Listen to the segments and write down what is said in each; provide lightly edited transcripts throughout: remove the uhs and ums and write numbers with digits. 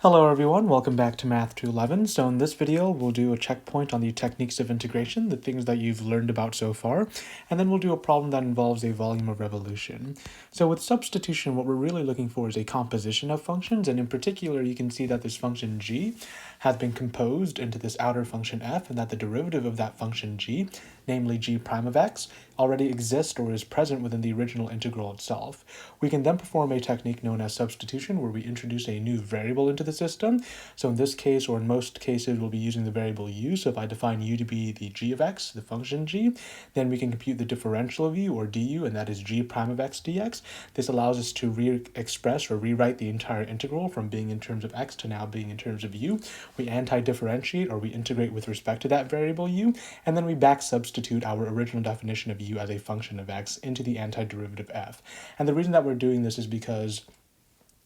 Hello everyone, welcome back to Math-211. So in this video, we'll do a checkpoint on the techniques of integration, the things that you've learned about so far, and then we'll do a problem that involves a volume of revolution. So with substitution, what we're really looking for is a composition of functions, and in particular, you can see that this function g has been composed into this outer function f, and that the derivative of that function g, namely g prime of x, already exists or is present within the original integral itself. We can then perform a technique known as substitution, where we introduce a new variable into the system. So in this case, or in most cases, we'll be using the variable u. So if I define u to be the g of x, the function g, then we can compute the differential of u, or du, and that is g prime of x dx. This allows us to re-express or rewrite the entire integral from being in terms of x to now being in terms of u. We anti-differentiate, or we integrate with respect to that variable u, and then we back substitute our original definition of u as a function of x into the antiderivative f. And the reason that we're doing this is because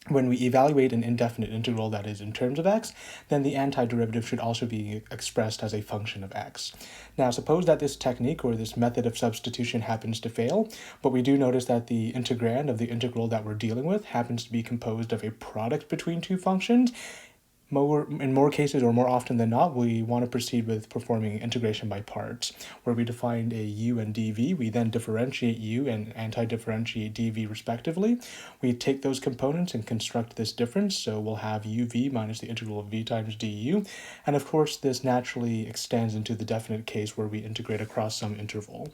when we evaluate an indefinite integral that is in terms of x, then the antiderivative should also be expressed as a function of x. Now, suppose that this technique or this method of substitution happens to fail, but we do notice that the integrand of the integral that we're dealing with happens to be composed of a product between two functions. In more cases, or more often than not, we want to proceed with performing integration by parts, where we define a u and dv. We then differentiate u and anti-differentiate dv respectively. We take those components and construct this difference, so we'll have uv minus the integral of v times du. And of course, this naturally extends into the definite case where we integrate across some interval.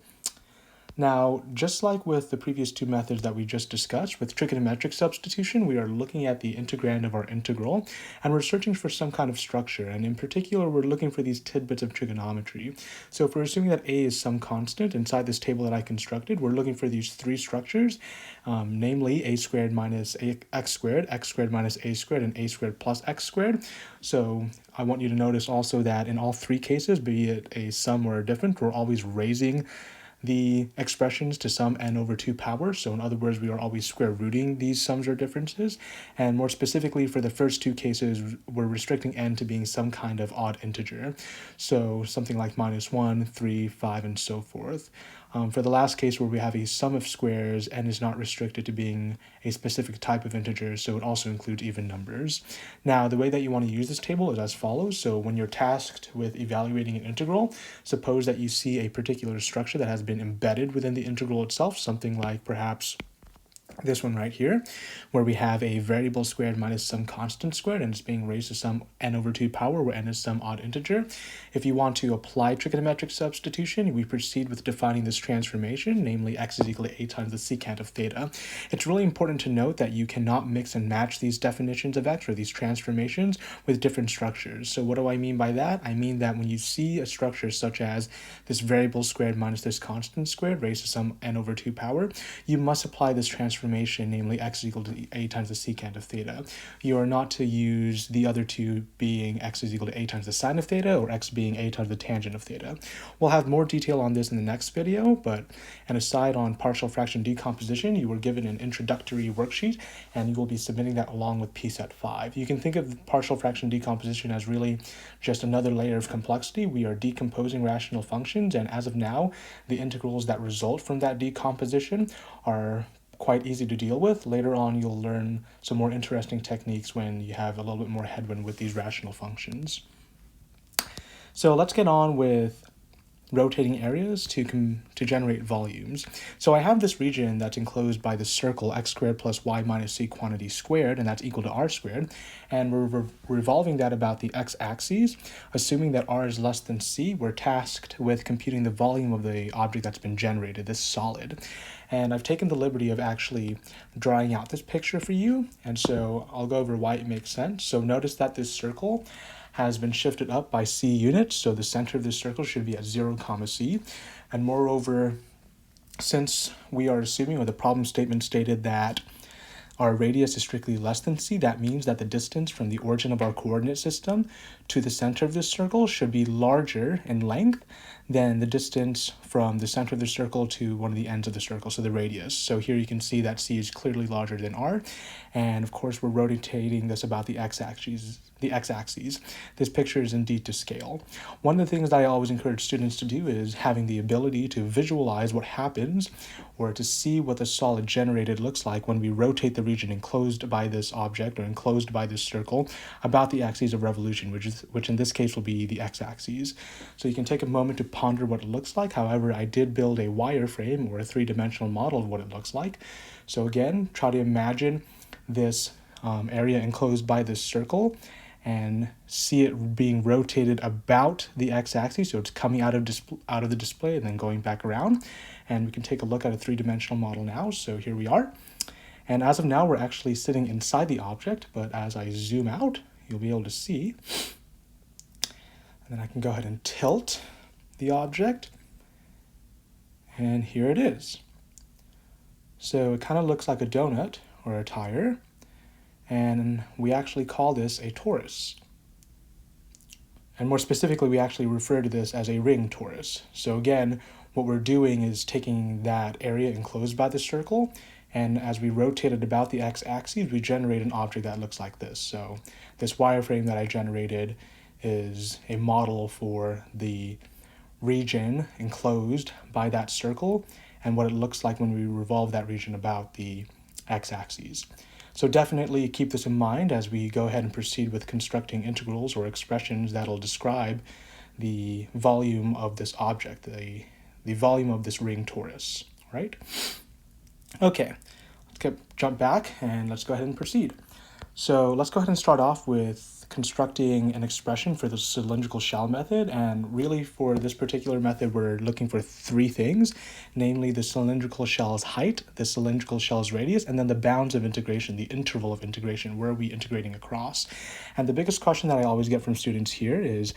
Now, just like with the previous two methods that we just discussed, with trigonometric substitution, we are looking at the integrand of our integral, and we're searching for some kind of structure, and in particular, we're looking for these tidbits of trigonometry. So if we're assuming that a is some constant inside this table that I constructed, we're looking for these three structures, namely a squared minus x squared minus a squared, and a squared plus x squared. So I want you to notice also that in all three cases, be it a sum or a difference, we're always raising the expressions to some n over 2 power. So in other words, we are always square rooting these sums or differences. And more specifically, for the first two cases, we're restricting n to being some kind of odd integer. So something like -1, 3, 5, and so forth. For the last case where we have a sum of squares, n is not restricted to being a specific type of integer, so it also includes even numbers. Now, the way that you want to use this table is as follows. So when you're tasked with evaluating an integral, suppose that you see a particular structure that has been embedded within the integral itself, something like perhaps this one right here, where we have a variable squared minus some constant squared, and it's being raised to some n over 2 power, where n is some odd integer. If you want to apply trigonometric substitution, we proceed with defining this transformation, namely x is equal to a times the secant of theta. It's really important to note that you cannot mix and match these definitions of x, or these transformations, with different structures. So what do I mean by that? I mean that when you see a structure such as this variable squared minus this constant squared raised to some n over 2 power, you must apply this transformation, namely x is equal to a times the secant of theta. You are not to use the other two being x is equal to a times the sine of theta, or x being a times the tangent of theta. We'll have more detail on this in the next video, but an aside on partial fraction decomposition, you were given an introductory worksheet, and you will be submitting that along with PSET 5. You can think of partial fraction decomposition as really just another layer of complexity. We are decomposing rational functions, and as of now, the integrals that result from that decomposition are quite easy to deal with. Later on, you'll learn some more interesting techniques when you have a little bit more headwind with these rational functions. So let's get on with rotating areas to generate volumes. So I have this region that's enclosed by the circle x squared plus y minus c quantity squared, and that's equal to r squared, and we're revolving that about the x-axis. Assuming that r is less than c, we're tasked with computing the volume of the object that's been generated, this solid. And I've taken the liberty of actually drawing out this picture for you, and so I'll go over why it makes sense. So notice that this circle has been shifted up by c units, so the center of this circle should be at 0, c. And moreover, since we are assuming, or the problem statement stated, that our radius is strictly less than c, that means that the distance from the origin of our coordinate system to the center of this circle should be larger in length than the distance from the center of the circle to one of the ends of the circle, so the radius. So here you can see that C is clearly larger than R, and of course we're rotating this about the x-axis. This picture is indeed to scale. One of the things that I always encourage students to do is having the ability to visualize what happens, or to see what the solid generated looks like when we rotate the region enclosed by this object or enclosed by this circle about the axis of revolution, which in this case will be the x-axis. So you can take a moment to ponder what it looks like. However, I did build a wireframe or a three-dimensional model of what it looks like. So again, try to imagine this area enclosed by this circle and see it being rotated about the x-axis, so it's coming out of the display and then going back around. And we can take a look at a three-dimensional model now. So here we are. And as of now, we're actually sitting inside the object, but as I zoom out, you'll be able to see. And then I can go ahead and tilt the object, and here it is. So it kind of looks like a donut or a tire, and we actually call this a torus. And more specifically, we actually refer to this as a ring torus. So again, what we're doing is taking that area enclosed by the circle, and as we rotate it about the x-axis, we generate an object that looks like this. So this wireframe that I generated is a model for the region enclosed by that circle and what it looks like when we revolve that region about the x-axis. So definitely keep this in mind as we go ahead and proceed with constructing integrals or expressions that'll describe the volume of this object, the volume of this ring torus, right? Okay, let's jump back and let's go ahead and proceed. So let's go ahead and start off with constructing an expression for the cylindrical shell method. And really for this particular method, we're looking for three things, namely the cylindrical shell's height, the cylindrical shell's radius, and then the bounds of integration, the interval of integration, where are we integrating across? And the biggest question that I always get from students here is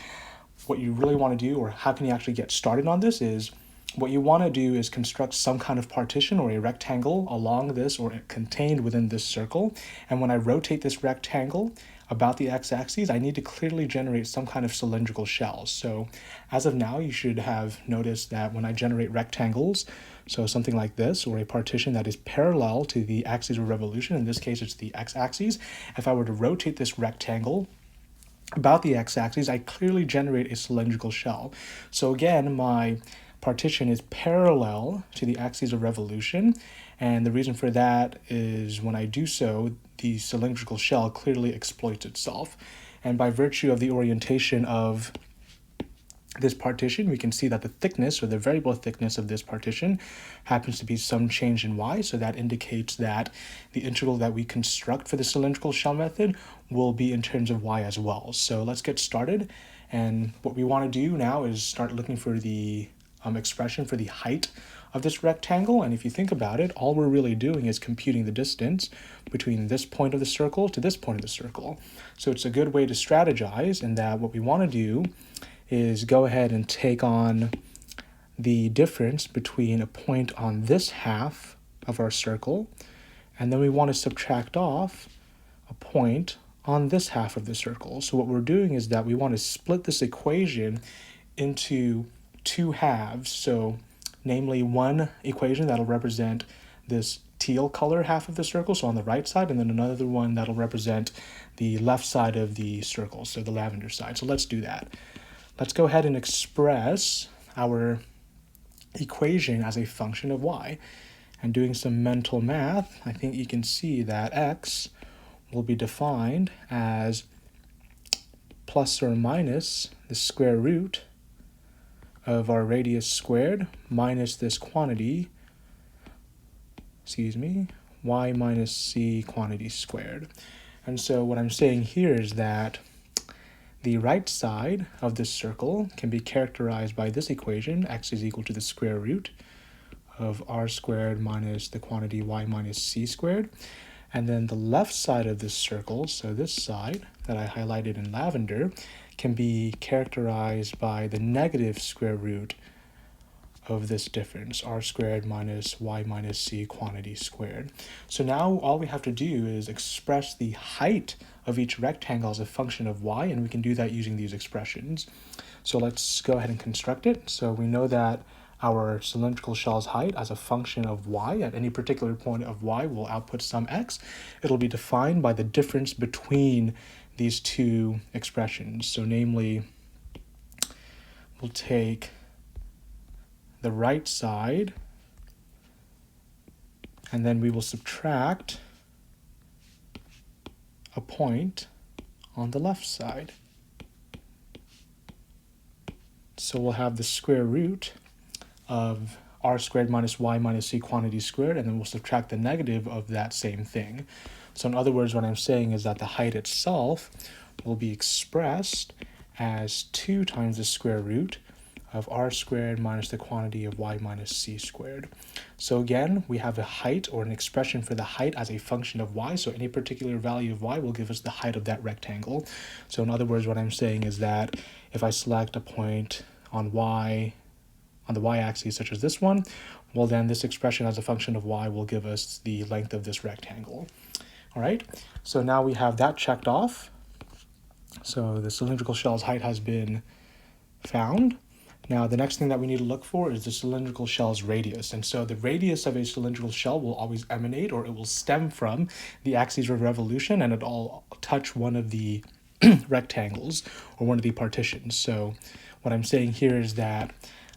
what you really want to do, or how can you actually get started on this, is what you want to do is construct some kind of partition or a rectangle along this or contained within this circle. And when I rotate this rectangle about the x-axis, I need to clearly generate some kind of cylindrical shell. So as of now, you should have noticed that when I generate rectangles, so something like this, or a partition that is parallel to the axis of revolution, in this case it's the x-axis, if I were to rotate this rectangle about the x-axis, I clearly generate a cylindrical shell. So again, my partition is parallel to the axis of revolution, and the reason for that is when I do so, the cylindrical shell clearly exploits itself. And by virtue of the orientation of this partition, we can see that the thickness, or the variable thickness of this partition, happens to be some change in y, so that indicates that the integral that we construct for the cylindrical shell method will be in terms of y as well. So let's get started, and what we want to do now is start looking for the expression for the height of this rectangle. And if you think about it, all we're really doing is computing the distance between this point of the circle to this point of the circle. So it's a good way to strategize in that what we want to do is go ahead and take on the difference between a point on this half of our circle, and then we want to subtract off a point on this half of the circle. So what we're doing is that we want to split this equation into two halves, so namely one equation that'll represent this teal color half of the circle, so on the right side, and then another one that'll represent the left side of the circle, so the lavender side. So let's do that. Let's go ahead and express our equation as a function of y. And doing some mental math, I think you can see that x will be defined as plus or minus the square root of our radius squared minus this quantity, y minus c quantity squared. And so what I'm saying here is that the right side of this circle can be characterized by this equation, x is equal to the square root of r squared minus the quantity y minus c squared. And then the left side of this circle, so this side that I highlighted in lavender, can be characterized by the negative square root of this difference, r squared minus y minus c quantity squared. So now all we have to do is express the height of each rectangle as a function of y, and we can do that using these expressions. So let's go ahead and construct it. So we know that our cylindrical shell's height as a function of y. At any particular point of y, we'll output some x. It'll be defined by the difference between these two expressions. So namely, we'll take the right side, and then we will subtract a point on the left side. So we'll have the square root of r squared minus y minus c quantity squared, and then we'll subtract the negative of that same thing. So in other words, what I'm saying is that the height itself will be expressed as 2 times the square root of r squared minus the quantity of y minus c squared. So again, we have a height, or an expression for the height, as a function of y. So any particular value of y will give us the height of that rectangle. So in other words, what I'm saying is that if I select a point on the y-axis, such as this one, well then this expression as a function of y will give us the length of this rectangle. All right, so now we have that checked off. So the cylindrical shell's height has been found. Now, the next thing that we need to look for is the cylindrical shell's radius. And so the radius of a cylindrical shell will always emanate, or it will stem from, the axis of revolution, and it'll touch one of the rectangles or one of the partitions. So what I'm saying here is that,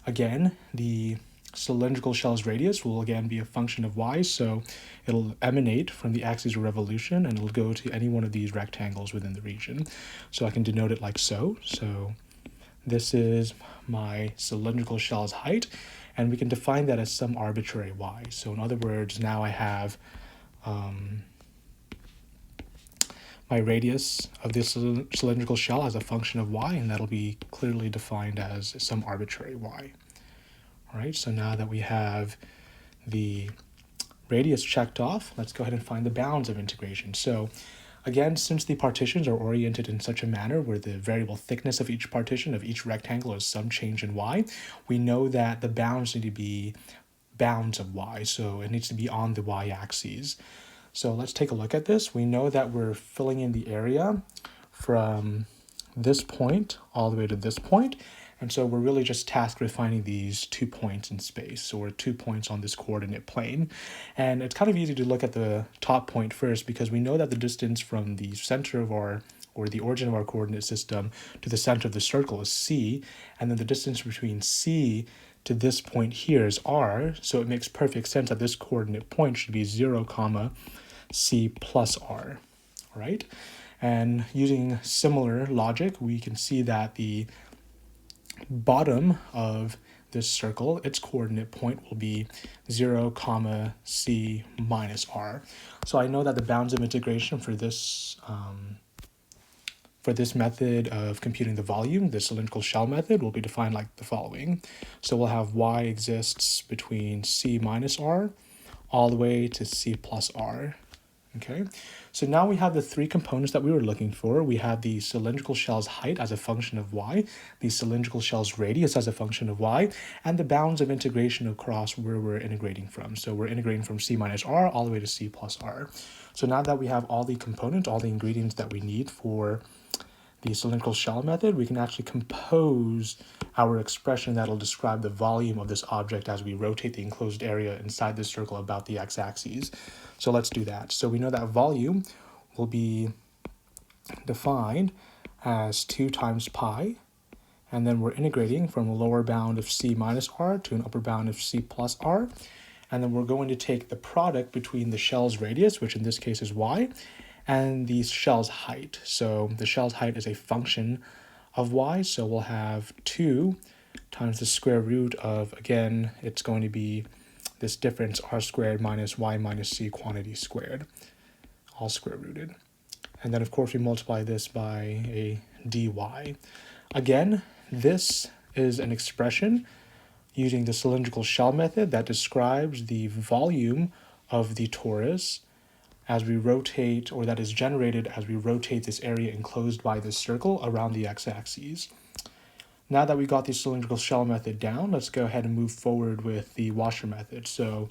again, the cylindrical shell's radius will again be a function of y, so it'll emanate from the axis of revolution, and it'll go to any one of these rectangles within the region. So I can denote it like so. So this is my cylindrical shell's height, and we can define that as some arbitrary y. So in other words, now I have my radius of this cylindrical shell as a function of y, and that'll be clearly defined as some arbitrary y. All right, so now that we have the radius checked off, let's go ahead and find the bounds of integration. So again, since the partitions are oriented in such a manner where the variable thickness of each partition of each rectangle is some change in y, we know that the bounds need to be bounds of y, so it needs to be on the y-axis. So let's take a look at this. We know that we're filling in the area from this point all the way to this point, and so we're really just tasked with finding these 2 points in space, or 2 points on this coordinate plane. And it's kind of easy to look at the top point first, because we know that the distance from the center of our, or the origin of our coordinate system, to the center of the circle is c, and then the distance between c to this point here is r, so it makes perfect sense that this coordinate point should be 0, c plus r, right? And using similar logic, we can see that the bottom of this circle, its coordinate point will be 0, c minus r. So I know that the bounds of integration for this method of computing the volume, the cylindrical shell method, will be defined like the following. So we'll have y exists between c minus r all the way to c plus r. Okay, so now we have the 3 components that we were looking for. We have the cylindrical shell's height as a function of y, the cylindrical shell's radius as a function of y, and the bounds of integration across where we're integrating from. So we're integrating from c minus r all the way to c plus r. So now that we have all the components, all the ingredients that we need for the cylindrical shell method, we can actually compose our expression that'll describe the volume of this object as we rotate the enclosed area inside this circle about the x-axis. So let's do that. So we know that volume will be defined as 2 times pi, and then we're integrating from a lower bound of c minus r to an upper bound of c plus r, and then we're going to take the product between the shell's radius, which in this case is y, and the shell's height. So the shell's height is a function of y, so we'll have 2 times the square root of, again, it's going to be this difference, r squared minus y minus c quantity squared, all square rooted. And then of course we multiply this by a dy. Again, this is an expression using the cylindrical shell method that describes the volume of the torus as we rotate, or that is generated as we rotate this area enclosed by this circle around the x-axis. Now that we got the cylindrical shell method down, let's go ahead and move forward with the washer method. So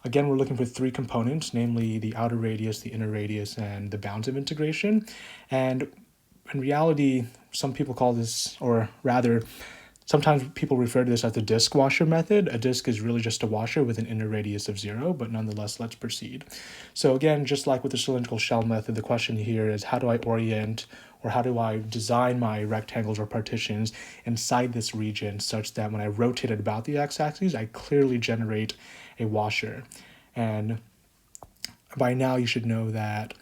again, we're looking for 3 components, namely the outer radius, the inner radius, and the bounds of integration. And in reality, some people call this, or rather, Sometimes people refer to this as the disk washer method. A disk is really just a washer with an inner radius of 0, but nonetheless, let's proceed. So again, just like with the cylindrical shell method, the question here is how do I orient or how do I design my rectangles or partitions inside this region such that when I rotate it about the x-axis, I clearly generate a washer. And by now you should know that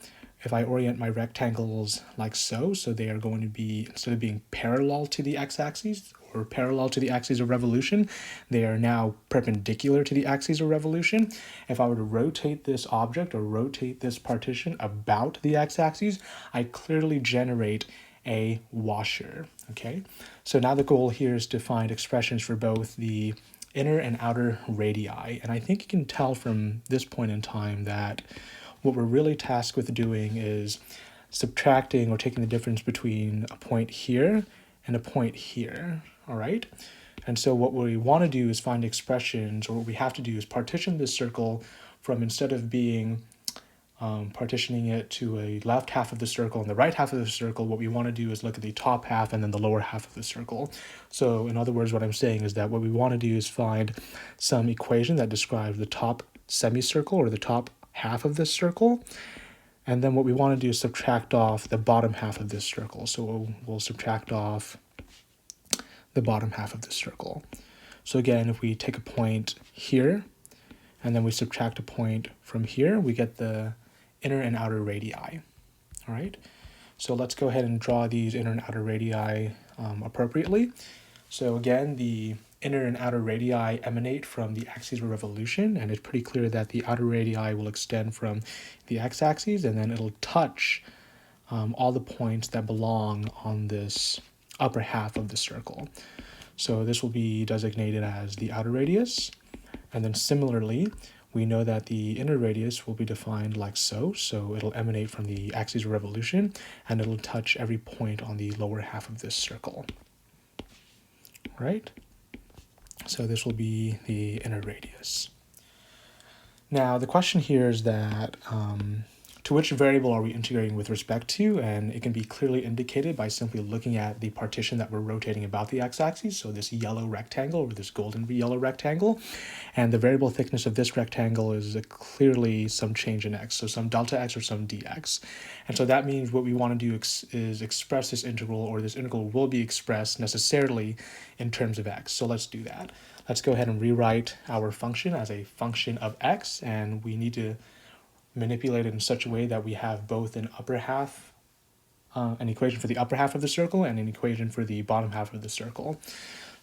if I orient my rectangles like so they are going to be, instead of being parallel to the x-axis or parallel to the axis of revolution, they are now perpendicular to the axis of revolution. If I were to rotate this object or rotate this partition about the x-axis, I clearly generate a washer, okay? So now the goal here is to find expressions for both the inner and outer radii. And I think you can tell from this point in time that what we're really tasked with doing is subtracting or taking the difference between a point here and a point here, all right? And so what we want to do is find expressions, or what we have to do is partition this circle from, instead of being partitioning it to a left half of the circle and the right half of the circle, what we want to do is look at the top half and then the lower half of the circle. So in other words, what I'm saying is that what we want to do is find some equation that describes the top semicircle or the top half of this circle, and then what we want to do is subtract off the bottom half of this circle. So we'll subtract off the bottom half of this circle. So again, if we take a point here and then we subtract a point from here, we get the inner and outer radii. All right, so let's go ahead and draw these inner and outer radii appropriately. So again, the inner and outer radii emanate from the axis of revolution, and it's pretty clear that the outer radii will extend from the x-axis, and then it'll touch all the points that belong on this upper half of the circle. So this will be designated as the outer radius, and then similarly, we know that the inner radius will be defined like so. So it'll emanate from the axis of revolution, and it'll touch every point on the lower half of this circle. Right? So this will be the inner radius. Now the question here is that to which variable are we integrating with respect to? And it can be clearly indicated by simply looking at the partition that we're rotating about the x-axis, so this yellow rectangle or this golden yellow rectangle. And the variable thickness of this rectangle is clearly some change in x, so some delta x or some dx. And so that means what we want to do is express this integral, or this integral will be expressed necessarily in terms of x. So let's do that. Let's go ahead and rewrite our function as a function of x, and we need to manipulate it in such a way that we have both an upper half, an equation for the upper half of the circle and an equation for the bottom half of the circle.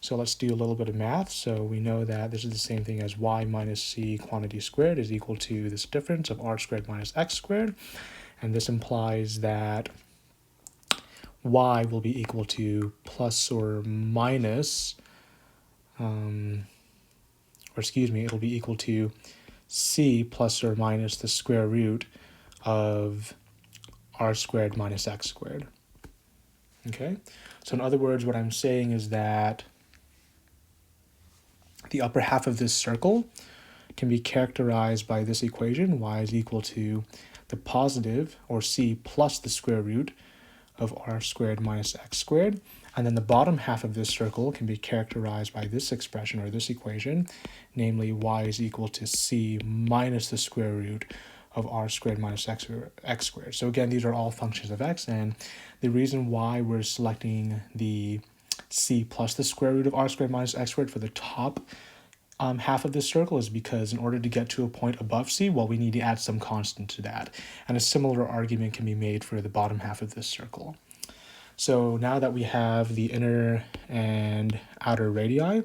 So let's do a little bit of math. So we know that this is the same thing as y minus c quantity squared is equal to this difference of r squared minus x squared. And this implies that y will be equal to plus or minus, it'll be equal to c plus or minus the square root of r squared minus x squared. Okay, so in other words, what I'm saying is that the upper half of this circle can be characterized by this equation, y is equal to the positive, or c plus the square root of r squared minus x squared. And then the bottom half of this circle can be characterized by this expression or this equation, namely y is equal to c minus the square root of r squared minus x squared. So again, these are all functions of x, and the reason why we're selecting the c plus the square root of r squared minus x squared for the top half of this circle is because in order to get to a point above c, well, we need to add some constant to that. And a similar argument can be made for the bottom half of this circle. So now that we have the inner and outer radii,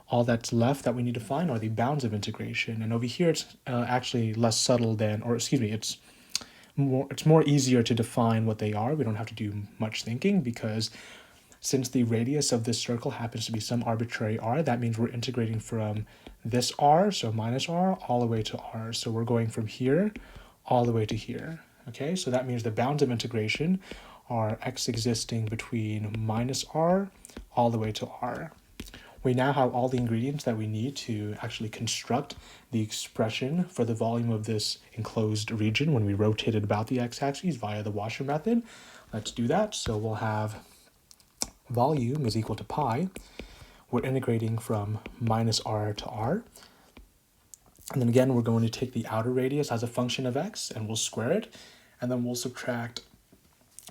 all that's left that we need to find are the bounds of integration. And over here, it's actually less subtle than, or excuse me, it's more easier to define what they are. We don't have to do much thinking, because since the radius of this circle happens to be some arbitrary r, that means we're integrating from this r, so minus r, all the way to r. So we're going from here all the way to here. Okay, so that means the bounds of integration are x existing between minus r all the way to r. We now have all the ingredients that we need to actually construct the expression for the volume of this enclosed region when we rotate it about the x-axis via the washer method. Let's do that. So we'll have volume is equal to pi. we're integrating from minus r to r. And then again, we're going to take the outer radius as a function of x and we'll square it. And then we'll subtract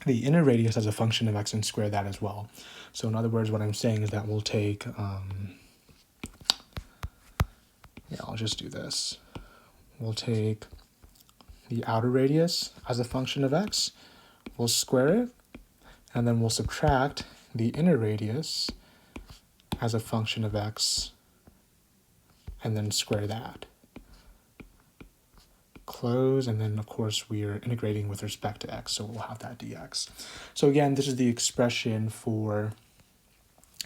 the inner radius as a function of x and square that as well. So in other words, what I'm saying is that we'll take, I'll just do this. We'll take the outer radius as a function of x, we'll square it, and then we'll subtract the inner radius as a function of x, and then square that. Close, and then of course we are integrating with respect to x, so we'll have that dx. So again, this is the expression for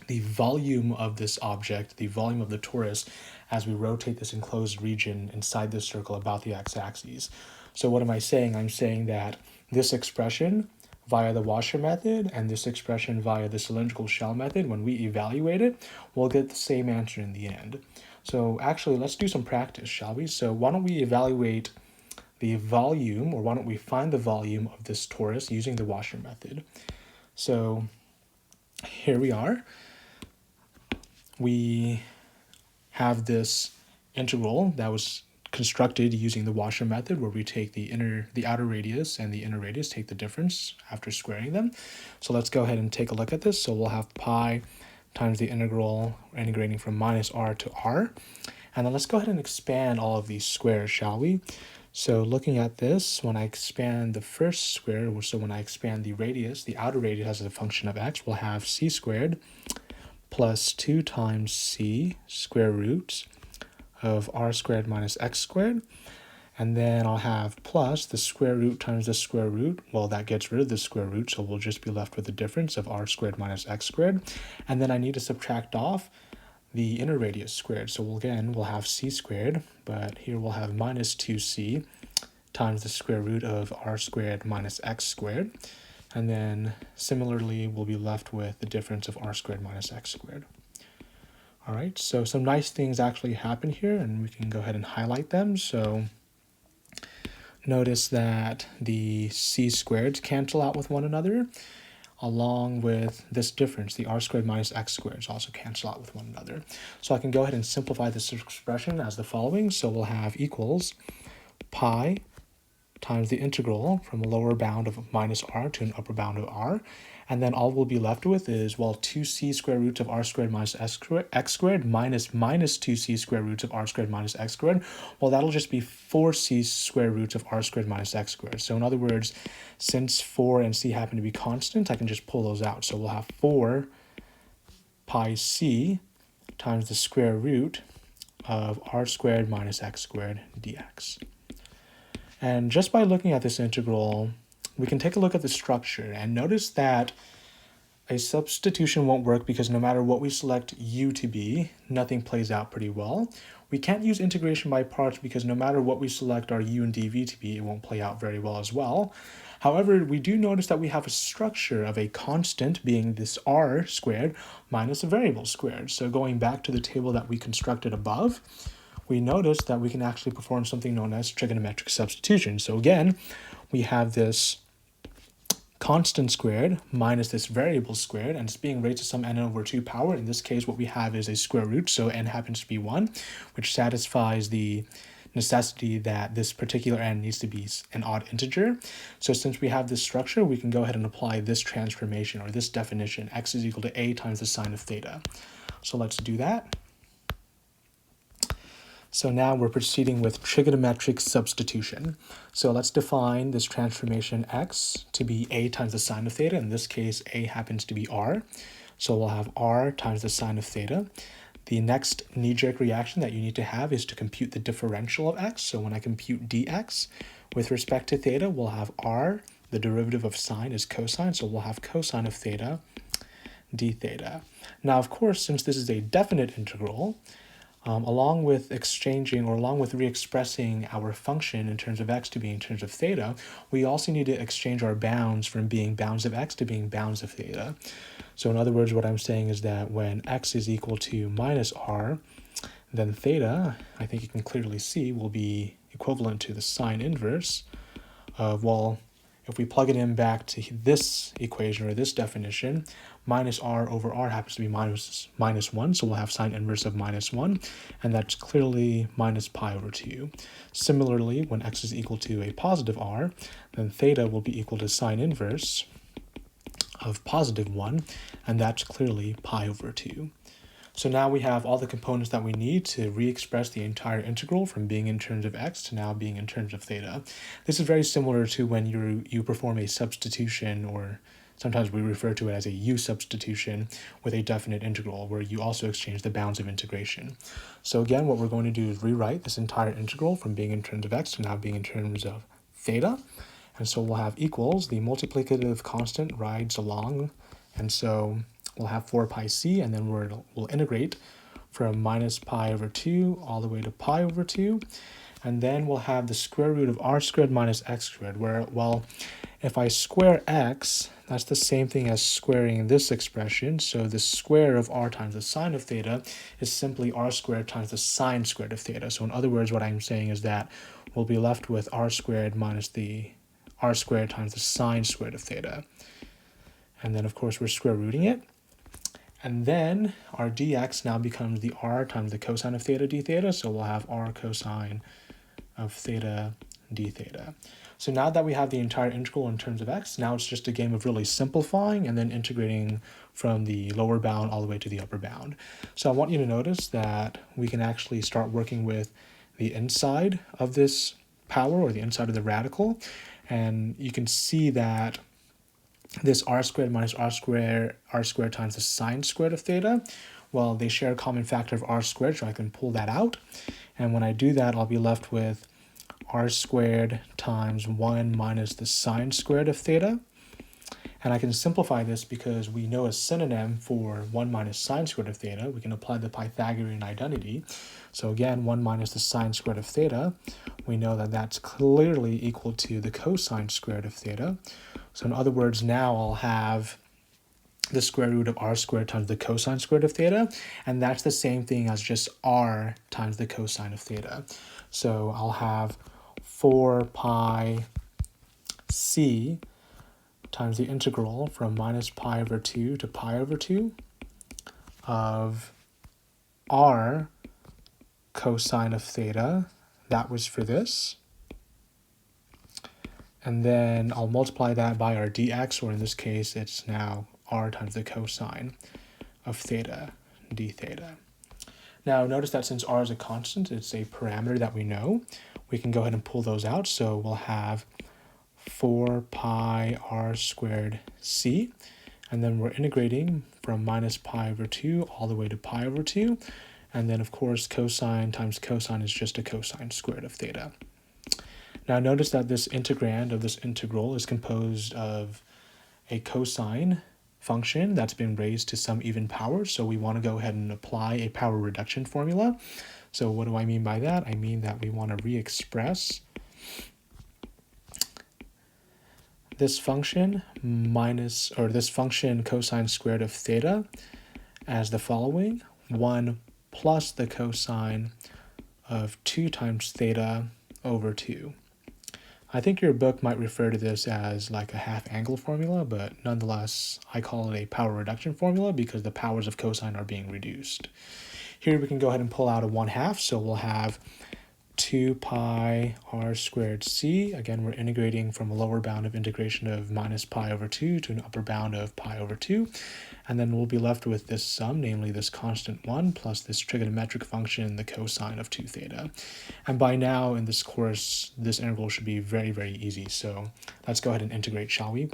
the volume of this object, the volume of the torus, as we rotate this enclosed region inside this circle about the x-axis. So what am I saying? I'm saying that this expression via the washer method and this expression via the cylindrical shell method, when we evaluate it, we'll get the same answer in the end. So actually, let's do some practice, shall we? So why don't we evaluate the volume, or why don't we find the volume of this torus using the washer method? So here we are. We have this integral that was constructed using the washer method, where we take the outer radius and the inner radius, take the difference after squaring them. So let's go ahead and take a look at this. So we'll have pi times the integral, integrating from minus r to r. And then let's go ahead and expand all of these squares, shall we? So looking at this, when I expand the first square, so when I expand the radius, the outer radius as a function of x, we'll have c squared plus 2 times c square root of r squared minus x squared. And then I'll have plus the square root times the square root. Well, that gets rid of the square root, so we'll just be left with the difference of r squared minus x squared. And then I need to subtract off the inner radius squared. So we'll have c squared, but here we'll have minus 2c times the square root of r squared minus x squared. And then similarly, we'll be left with the difference of r squared minus x squared. All right, so some nice things actually happen here, and we can go ahead and highlight them. So notice that the c squareds cancel out with one another, along with this difference, the r squared minus x squareds also cancel out with one another. So I can go ahead and simplify this expression as the following. So we'll have equals pi times the integral from a lower bound of minus r to an upper bound of r. And then all we'll be left with is, well, 2c square roots of r squared minus x squared minus 2c square roots of r squared minus x squared. Well, that'll just be 4c square roots of r squared minus x squared. So in other words, since 4 and c happen to be constant, I can just pull those out. So we'll have 4 pi c times the square root of r squared minus x squared dx. And just by looking at this integral, we can take a look at the structure and notice that a substitution won't work because no matter what we select u to be, nothing plays out pretty well. We can't use integration by parts because no matter what we select our u and dv to be, it won't play out very well as well. However, we do notice that we have a structure of a constant being this r squared minus a variable squared. So going back to the table that we constructed above, we notice that we can actually perform something known as trigonometric substitution. So again, we have this constant squared minus this variable squared, and it's being raised to some n over 2 power. In this case, what we have is a square root, so n happens to be 1, which satisfies the necessity that this particular n needs to be an odd integer. So since we have this structure, we can go ahead and apply this transformation, or this definition, x is equal to a times the sine of theta. So let's do that. So now we're proceeding with trigonometric substitution. So let's define this transformation x to be a times the sine of theta. In this case, a happens to be r. So we'll have r times the sine of theta. The next knee-jerk reaction that you need to have is to compute the differential of x. So when I compute dx with respect to theta, we'll have r, the derivative of sine is cosine, so we'll have cosine of theta d theta. Now, of course, since this is a definite integral, along with re-expressing our function in terms of x to be in terms of theta, we also need to exchange our bounds from being bounds of x to being bounds of theta. So in other words, what I'm saying is that when x is equal to minus r, then theta, I think you can clearly see, will be equivalent to the sine inverse of, well, if we plug it in back to this equation or this definition, minus r over r happens to be minus 1, so we'll have sine inverse of minus 1, and that's clearly minus pi over 2. Similarly, when x is equal to a positive r, then theta will be equal to sine inverse of positive 1, and that's clearly pi over 2. So now we have all the components that we need to re-express the entire integral from being in terms of x to now being in terms of theta. This is very similar to when you perform a substitution, or sometimes we refer to it as a u substitution with a definite integral, where you also exchange the bounds of integration. So again, what we're going to do is rewrite this entire integral from being in terms of x to now being in terms of theta. And so we'll have equals, the multiplicative constant rides along, and so we'll have 4 pi c, and then we'll integrate from minus pi over 2 all the way to pi over 2. And then we'll have the square root of r squared minus x squared, where, well, if I square x, that's the same thing as squaring this expression. So the square of r times the sine of theta is simply r squared times the sine squared of theta. So in other words, what I'm saying is that we'll be left with r squared minus the r squared times the sine squared of theta. And then, of course, we're square rooting it. And then our dx now becomes the r times the cosine of theta d theta. So we'll have r cosine of theta d theta. So now that we have the entire integral in terms of x, now it's just a game of really simplifying and then integrating from the lower bound all the way to the upper bound. So I want you to notice that we can actually start working with the inside of this power, or the inside of the radical. And you can see that this r squared minus r squared times the sine squared of theta, well, they share a common factor of r squared, so I can pull that out. And when I do that, I'll be left with r squared times 1 minus the sine squared of theta. And I can simplify this because we know a synonym for 1 minus sine squared of theta. We can apply the Pythagorean identity. So again, 1 minus the sine squared of theta, we know that that's clearly equal to the cosine squared of theta. So in other words, now I'll have the square root of r squared times the cosine squared of theta, and that's the same thing as just r times the cosine of theta. So I'll have 4 pi c times the integral from minus pi over 2 to pi over 2 of r cosine of theta, that was for this. And then I'll multiply that by our dx, or in this case, it's now r times the cosine of theta d theta. Now notice that since r is a constant, it's a parameter that we know, we can go ahead and pull those out. So we'll have 4 pi r squared c, and then we're integrating from minus pi over 2 all the way to pi over 2. And then, of course, cosine times cosine is just a cosine squared of theta. Now notice that this integrand of this integral is composed of a cosine function that's been raised to some even power. So we want to go ahead and apply a power reduction formula. So what do I mean by that? I mean that we want to re-express this function this function cosine squared of theta as the following: 1 plus the cosine of 2 times theta over 2. I think your book might refer to this as like a half angle formula, but nonetheless, I call it a power reduction formula because the powers of cosine are being reduced. Here we can go ahead and pull out a 1/2, so we'll have 2 pi r squared c. Again, we're integrating from a lower bound of integration of minus pi over 2 to an upper bound of pi over 2. And then we'll be left with this sum, namely this constant 1 plus this trigonometric function, the cosine of 2 theta. And by now in this course, this integral should be very, very easy. So let's go ahead and integrate, shall we?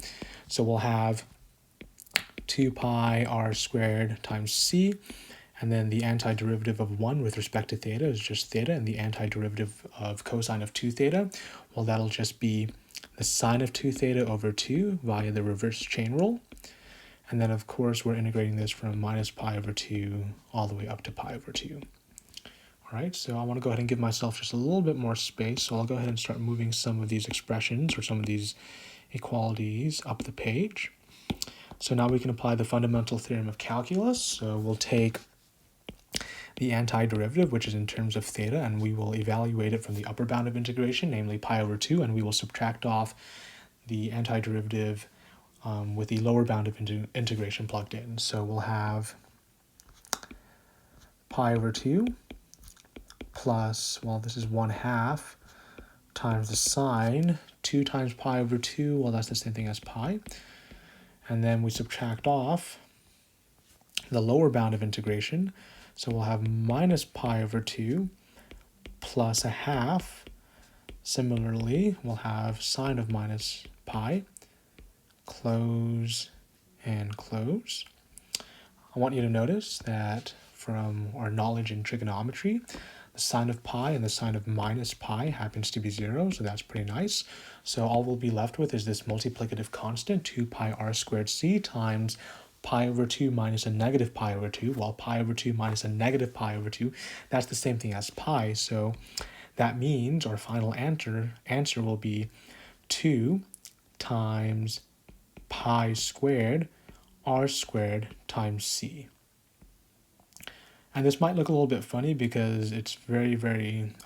So we'll have 2 pi r squared times c. And then the antiderivative of 1 with respect to theta is just theta, and the antiderivative of cosine of 2 theta, well, that'll just be the sine of 2 theta over 2 via the reverse chain rule. And then, of course, we're integrating this from minus pi over 2 all the way up to pi over 2. All right, so I want to go ahead and give myself just a little bit more space. So I'll go ahead and start moving some of these expressions or some of these equalities up the page. So now we can apply the fundamental theorem of calculus. So we'll take the antiderivative, which is in terms of theta, and we will evaluate it from the upper bound of integration, namely pi over 2, and we will subtract off the antiderivative with the lower bound of integration plugged in. So we'll have pi over 2 plus, well, this is 1/2 times the sine, 2 times pi over 2, well, that's the same thing as pi. And then we subtract off the lower bound of integration. So we'll have minus pi over 2 plus 1/2. Similarly, we'll have sine of minus pi, close and close. I want you to notice that from our knowledge in trigonometry, the sine of pi and the sine of minus pi happens to be 0, so that's pretty nice. So all we'll be left with is this multiplicative constant, 2 pi r squared c times pi over 2 minus a negative pi over 2, while pi over 2 minus a negative pi over 2, that's the same thing as pi. So that means our final answer will be 2 times pi squared r squared times c. And this might look a little bit funny because it's very,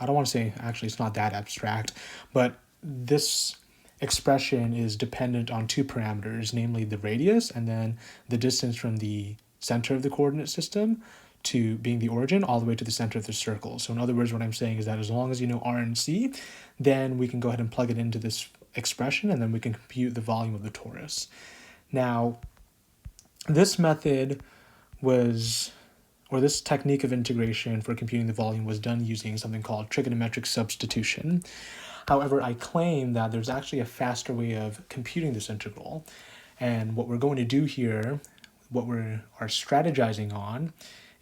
I don't want to say, actually it's not that abstract, but this expression is dependent on two parameters, namely the radius and then the distance from the center of the coordinate system to being the origin all the way to the center of the circle. So in other words, what I'm saying is that as long as you know r and c, then we can go ahead and plug it into this expression and then we can compute the volume of the torus. Now, this method was, or this technique of integration for computing the volume was done using something called trigonometric substitution. However, I claim that there's actually a faster way of computing this integral. And what we're going to do here, what we are strategizing on,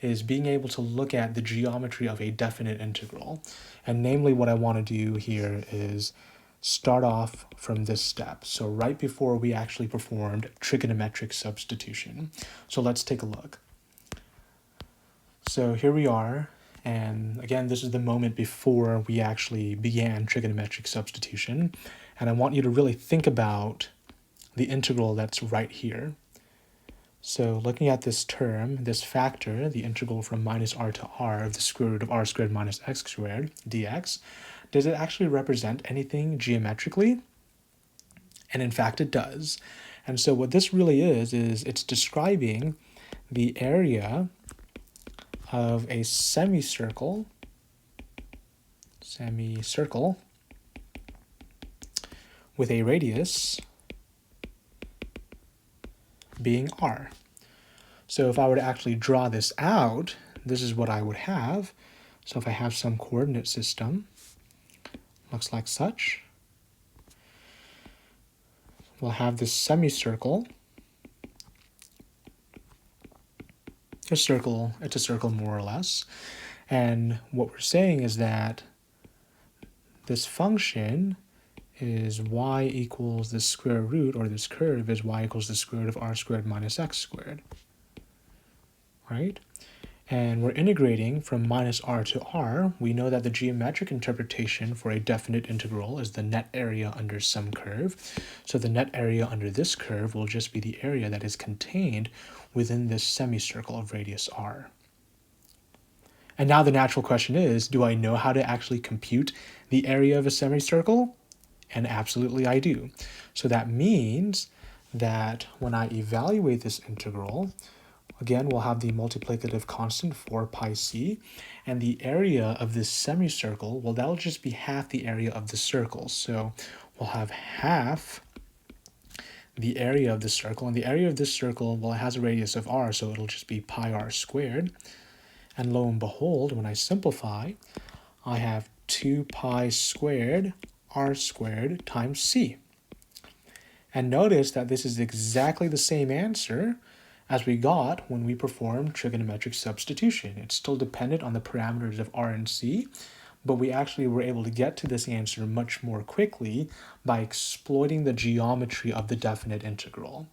is being able to look at the geometry of a definite integral. And namely what I want to do here is start off from this step. So right before we actually performed trigonometric substitution. So let's take a look. So here we are, and again, this is the moment before we actually began trigonometric substitution, and I want you to really think about the integral that's right here. So looking at this term, this factor, the integral from minus r to r of the square root of r squared minus x squared dx, does it actually represent anything geometrically? And in fact, it does. And so what this really is it's describing the area of a semicircle with a radius being r. So if I were to actually draw this out, this is what I would have. So if I have some coordinate system, looks like such. We'll have this semicircle. It's a circle more or less. And what we're saying is that this function is y equals the square root, or this curve is y equals the square root of r squared minus x squared, right? And we're integrating from minus r to r. We know that the geometric interpretation for a definite integral is the net area under some curve. So the net area under this curve will just be the area that is contained within this semicircle of radius r. And now the natural question is, do I know how to actually compute the area of a semicircle? And absolutely I do. So that means that when I evaluate this integral, again, we'll have the multiplicative constant 4 pi c, and the area of this semicircle, well, that'll just be half the area of the circle. So we'll have half the area of the circle, and the area of this circle, well, it has a radius of r, so it'll just be pi r squared. And lo and behold, when I simplify, I have 2 pi squared r squared times c. And notice that this is exactly the same answer as we got when we performed trigonometric substitution. It's still dependent on the parameters of r and c, but we actually were able to get to this answer much more quickly by exploiting the geometry of the definite integral.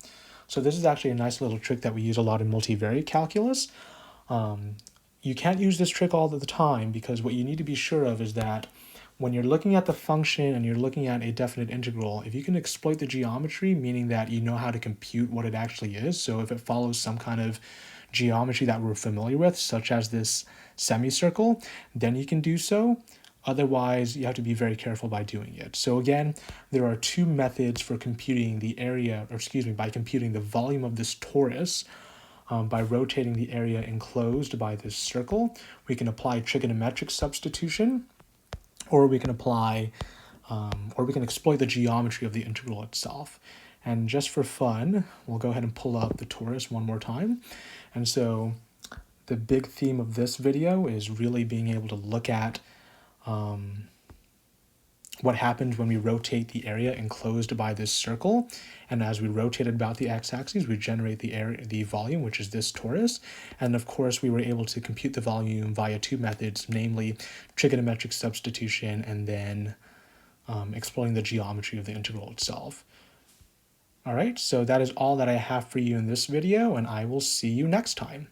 So this is actually a nice little trick that we use a lot in multivariate calculus. You can't use this trick all the time, because what you need to be sure of is that when you're looking at the function and you're looking at a definite integral, if you can exploit the geometry, meaning that you know how to compute what it actually is, so if it follows some kind of geometry that we're familiar with, such as this semicircle, then you can do so. Otherwise, you have to be very careful by doing it. So again, there are two methods for computing the area, or excuse me, by computing the volume of this torus. By rotating the area enclosed by this circle, we can apply trigonometric substitution, or we can exploit the geometry of the integral itself. And just for fun, we'll go ahead and pull up the torus one more time. And so the big theme of this video is really being able to look at what happens when we rotate the area enclosed by this circle. And as we rotate it about the x-axis, we generate the volume, which is this torus. And of course, we were able to compute the volume via two methods, namely trigonometric substitution and then exploring the geometry of the integral itself. All right, so that is all that I have for you in this video, and I will see you next time.